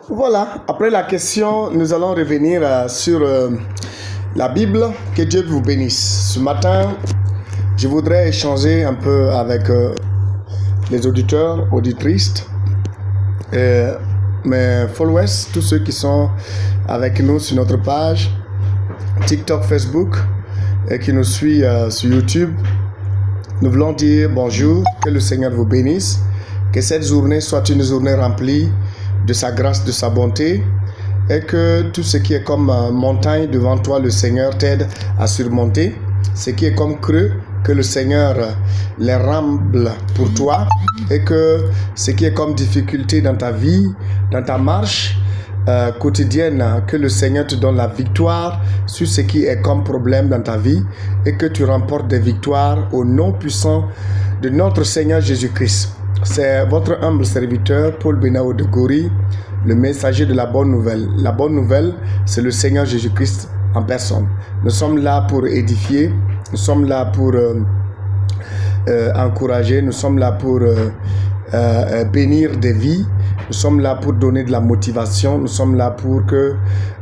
Voilà, après la question, nous allons revenir sur la Bible. Que Dieu vous bénisse. Ce matin, je voudrais échanger un peu avec les auditeurs, auditrices, mes followers, tous ceux qui sont avec nous sur notre page TikTok, Facebook et qui nous suivent sur YouTube. Nous voulons dire bonjour, que le Seigneur vous bénisse, que cette journée soit une journée remplie de sa grâce, de sa bonté, et que tout ce qui est comme montagne devant toi, le Seigneur t'aide à surmonter. Ce qui est comme creux, que le Seigneur les ramble pour toi, et que ce qui est comme difficulté dans ta vie, dans ta marche quotidienne, que le Seigneur te donne la victoire sur ce qui est comme problème dans ta vie, et que tu remportes des victoires au nom puissant de notre Seigneur Jésus-Christ. C'est votre humble serviteur Paul Benao de Gori, le messager de la bonne nouvelle. La bonne nouvelle, c'est le Seigneur Jésus-Christ en personne. Nous sommes là pour édifier, nous sommes là pour encourager, nous sommes là pour bénir des vies, nous sommes là pour donner de la motivation, nous sommes là pour que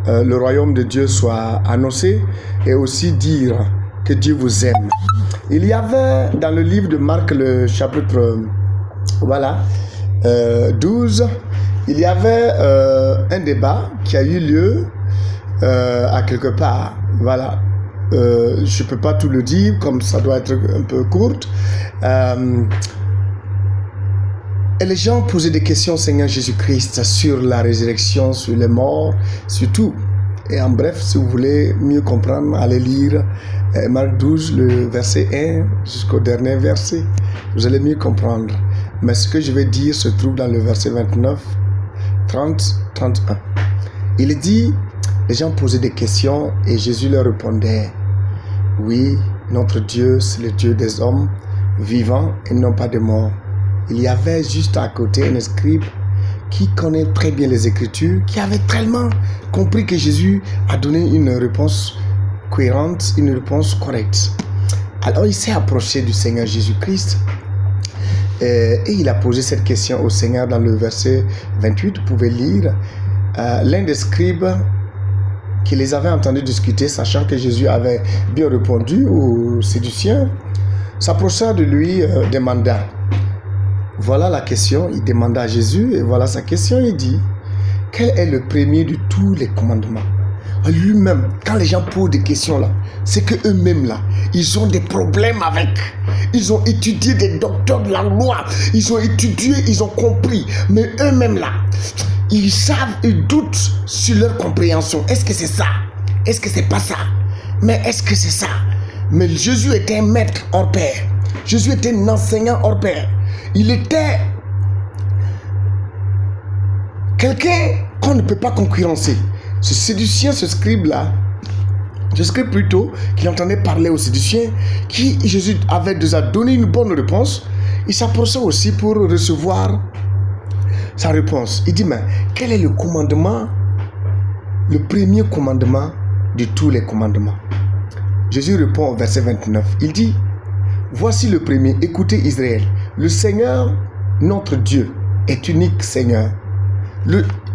le royaume de Dieu soit annoncé et aussi dire que Dieu vous aime. Il y avait dans le livre de Marc, le chapitre 12, il y avait un débat qui a eu lieu à quelque part. Voilà. Je ne peux pas tout le dire, comme ça doit être un peu court. Et les gens posaient des questions au Seigneur Jésus-Christ sur la résurrection, sur les morts, sur tout. Et en bref, si vous voulez mieux comprendre, allez lire Marc 12, le verset 1 jusqu'au dernier verset. Vous allez mieux comprendre. Mais ce que je vais dire se trouve dans le verset 29, 30, 31. Il dit, les gens posaient des questions et Jésus leur répondait, oui, notre Dieu, c'est le Dieu des hommes vivants et non pas des morts. Il y avait juste à côté un scribe qui connaît très bien les Écritures, qui avait tellement compris que Jésus a donné une réponse cohérente, une réponse correcte. Alors il s'est approché du Seigneur Jésus-Christ et il a posé cette question au Seigneur dans le verset 28. Vous pouvez lire. L'un des scribes qui les avait entendus discuter, sachant que Jésus avait bien répondu aux séduciens, s'approcha de lui, demanda. Voilà la question, il demanda à Jésus, et voilà sa question, il dit, quel est le premier de tous les commandements? Lui-même, quand les gens posent des questions là, c'est que eux-mêmes là, ils ont des problèmes avec. Ils ont étudié des docteurs de la loi, ils ont étudié, ils ont compris, mais eux-mêmes là, ils savent, ils doutent sur leur compréhension. Est-ce que c'est ça? Est-ce que c'est pas ça? Mais est-ce que c'est ça? Mais Jésus était un maître hors pair. Jésus était un enseignant hors pair. Il était quelqu'un qu'on ne peut pas concurrencer. Ce séducien, ce scribe-là, ce scribe plutôt, qui entendait parler aux séduciens, qui Jésus avait déjà donné une bonne réponse, il s'approchait aussi pour recevoir sa réponse. Il dit, mais quel est le commandement, le premier commandement de tous les commandements? Jésus répond au verset 29. Il dit, voici le premier, écoutez Israël, le Seigneur, notre Dieu, est unique Seigneur.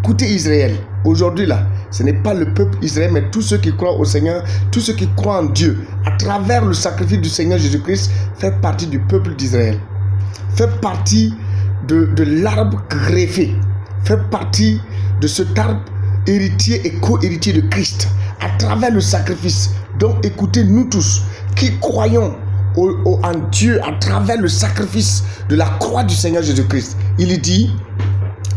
Écoutez Israël, aujourd'hui là, ce n'est pas le peuple Israël, mais tous ceux qui croient au Seigneur, tous ceux qui croient en Dieu, à travers le sacrifice du Seigneur Jésus-Christ, fait partie du peuple d'Israël, fait partie de l'arbre greffé, fait partie de cet arbre héritier et co-héritier de Christ, à travers le sacrifice. Donc écoutez, nous tous qui croyons en Dieu à travers le sacrifice de la croix du Seigneur Jésus-Christ. Il dit,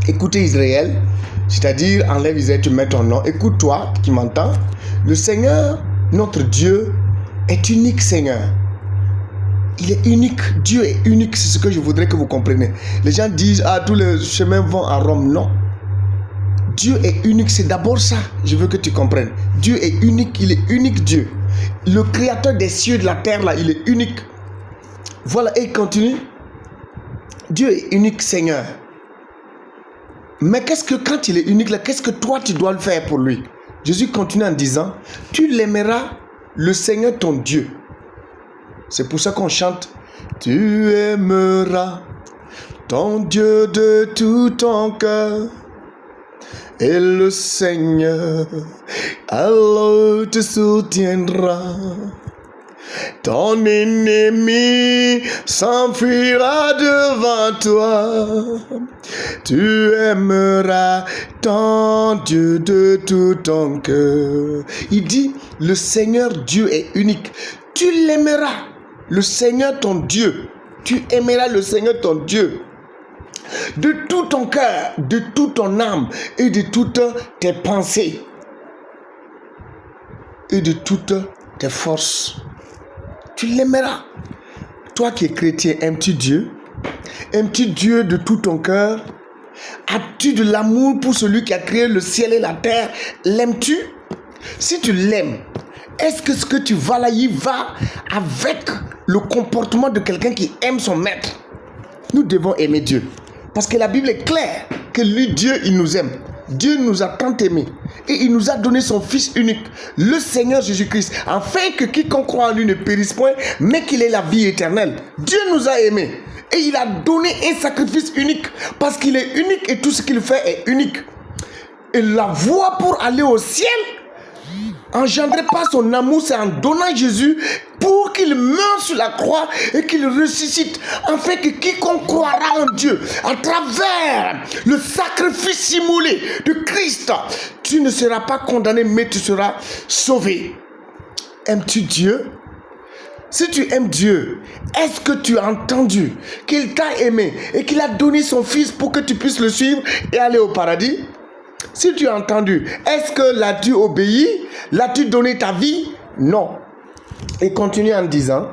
écoutez Israël, c'est-à-dire enlève Israël, tu mets ton nom. Écoute-toi qui m'entends. Le Seigneur, notre Dieu, est unique Seigneur. Il est unique. Dieu est unique. C'est ce que je voudrais que vous compreniez. Les gens disent, ah, tous les chemins vont à Rome. Non. Dieu est unique. C'est d'abord ça. Je veux que tu comprennes. Dieu est unique. Il est unique Dieu. Le créateur des cieux et de la terre, là, il est unique. Voilà, et il continue. Dieu est unique Seigneur. Mais qu'est-ce que quand il est unique là, qu'est-ce que toi tu dois le faire pour lui? Jésus continue en disant, tu l'aimeras le Seigneur ton Dieu. C'est pour ça qu'on chante, tu aimeras ton Dieu de tout ton cœur, Et le Seigneur alors te soutiendra. Ton ennemi s'enfuira devant toi. Tu aimeras ton Dieu de tout ton cœur. Il dit, le Seigneur Dieu est unique. Tu l'aimeras, le Seigneur ton Dieu. Tu aimeras le Seigneur ton Dieu de tout ton cœur, de toute ton âme et de toutes tes pensées et de toutes tes forces. Tu l'aimeras. Toi qui es chrétien, aimes-tu Dieu? Aimes-tu Dieu de tout ton cœur? As-tu de l'amour pour celui qui a créé le ciel et la terre? L'aimes-tu? Si tu l'aimes, est-ce que ce que tu vas là, il va avec le comportement de quelqu'un qui aime son maître? Nous devons aimer Dieu. Parce que la Bible est claire que lui, Dieu, il nous aime. Dieu nous a tant aimés et il nous a donné son Fils unique, le Seigneur Jésus-Christ, afin que quiconque croit en lui ne périsse point, mais qu'il ait la vie éternelle. Dieu nous a aimés et il a donné un sacrifice unique parce qu'il est unique et tout ce qu'il fait est unique. Et la voie pour aller au ciel, engendré par son amour, c'est en donnant Jésus pour qu'il meure sur la croix et qu'il ressuscite, afin que quiconque croira en Dieu à travers le sacrifice simulé de Christ, tu ne seras pas condamné mais tu seras sauvé. Aimes-tu Dieu? Si tu aimes Dieu, est-ce que tu as entendu qu'il t'a aimé et qu'il a donné son Fils pour que tu puisses le suivre et aller au paradis? Si tu as entendu, est-ce que l'as-tu obéi? L'as-tu donné ta vie? Non. Et continue en disant,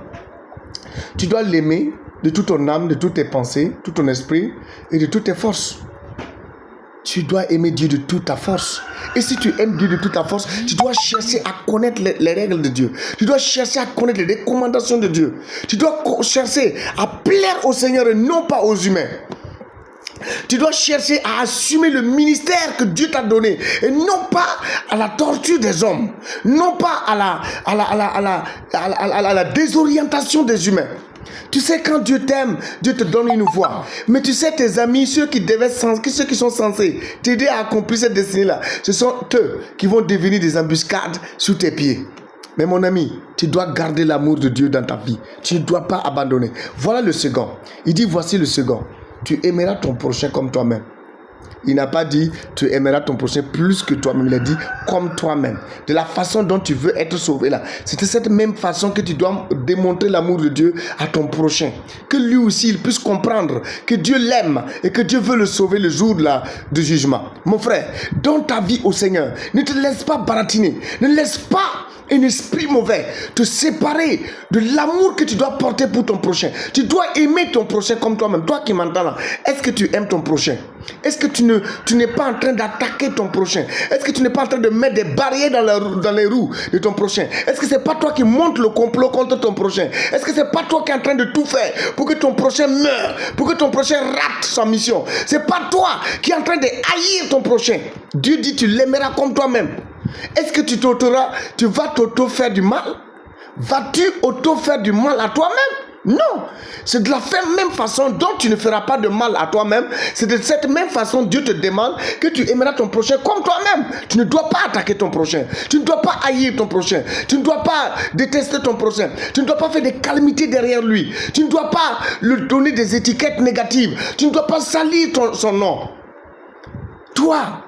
tu dois l'aimer de toute ton âme, de toutes tes pensées, tout ton esprit et de toutes tes forces. Tu dois aimer Dieu de toute ta force. Et si tu aimes Dieu de toute ta force, tu dois chercher à connaître les règles de Dieu. Tu dois chercher à connaître les recommandations de Dieu. Tu dois chercher à plaire au Seigneur et non pas aux humains. Tu dois chercher à assumer le ministère que Dieu t'a donné et non pas à la torture des hommes, non pas à la désorientation des humains. Tu sais, quand Dieu t'aime, Dieu te donne une voie. Mais tu sais, tes amis, ceux qui sont censés t'aider à accomplir cette destinée-là, ce sont eux qui vont devenir des embuscades sous tes pieds. Mais mon ami, tu dois garder l'amour de Dieu dans ta vie. Tu ne dois pas abandonner. Voilà le second. Il dit, voici le second. Tu aimeras ton prochain comme toi-même. Il n'a pas dit tu aimeras ton prochain plus que toi-même. Il a dit comme toi-même. De la façon dont tu veux être sauvé là. C'est de cette même façon que tu dois démontrer l'amour de Dieu à ton prochain. Que lui aussi il puisse comprendre que Dieu l'aime et que Dieu veut le sauver le jour du jugement. Mon frère, donne ta vie au Seigneur. Ne te laisse pas baratiner. Ne laisse pas un esprit mauvais te séparer de l'amour que tu dois porter pour ton prochain. Tu dois aimer ton prochain comme toi-même. Toi qui m'entends là, est-ce que tu aimes ton prochain? Est-ce que tu n'es pas en train d'attaquer ton prochain? Est-ce que tu n'es pas en train de mettre des barrières dans les roues de ton prochain? Est-ce que c'est pas toi qui montes le complot contre ton prochain? Est-ce que c'est pas toi qui es en train de tout faire pour que ton prochain meure, pour que ton prochain rate sa mission? C'est pas toi qui es en train de haïr ton prochain. Dieu dit tu l'aimeras comme toi-même. Est-ce que tu vas t'auto-faire du mal? Vas-tu auto-faire du mal à toi-même? Non. C'est de la même façon dont tu ne feras pas de mal à toi-même. C'est de cette même façon Dieu te demande que tu aimeras ton prochain comme toi-même. Tu ne dois pas attaquer ton prochain. Tu ne dois pas haïr ton prochain. Tu ne dois pas détester ton prochain. Tu ne dois pas faire des calamités derrière lui. Tu ne dois pas lui donner des étiquettes négatives. Tu ne dois pas salir son nom. Toi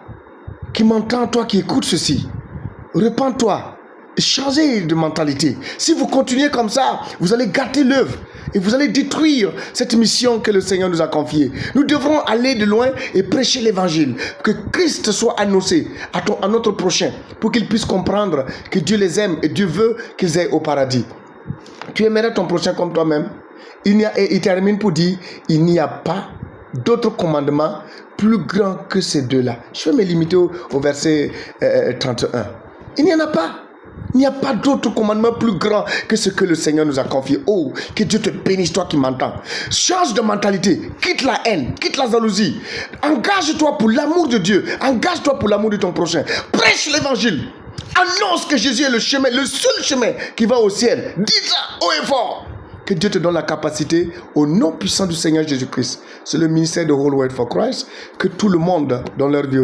qui m'entends, toi qui écoutes ceci, repens-toi, changez de mentalité. Si vous continuez comme ça, vous allez gâter l'œuvre et vous allez détruire cette mission que le Seigneur nous a confiée. Nous devrons aller de loin et prêcher l'évangile, que Christ soit annoncé à notre prochain, pour qu'il puisse comprendre que Dieu les aime et Dieu veut qu'ils aillent au paradis. Tu aimerais ton prochain comme toi-même. Il termine pour dire, il n'y a pas d'autres commandements plus grands que ces deux-là. Je vais me limiter au verset 31. Il n'y en a pas. Il n'y a pas d'autre commandement plus grand que ce que le Seigneur nous a confié. Oh, que Dieu te bénisse, toi qui m'entends. Change de mentalité. Quitte la haine, quitte la jalousie. Engage-toi pour l'amour de Dieu. Engage-toi pour l'amour de ton prochain. Prêche l'évangile. Annonce que Jésus est le chemin, le seul chemin qui va au ciel. Dis-le haut et fort. Que Dieu te donne la capacité au nom puissant du Seigneur Jésus-Christ. C'est le ministère de Whole World for Christ. Que tout le monde dans leur vie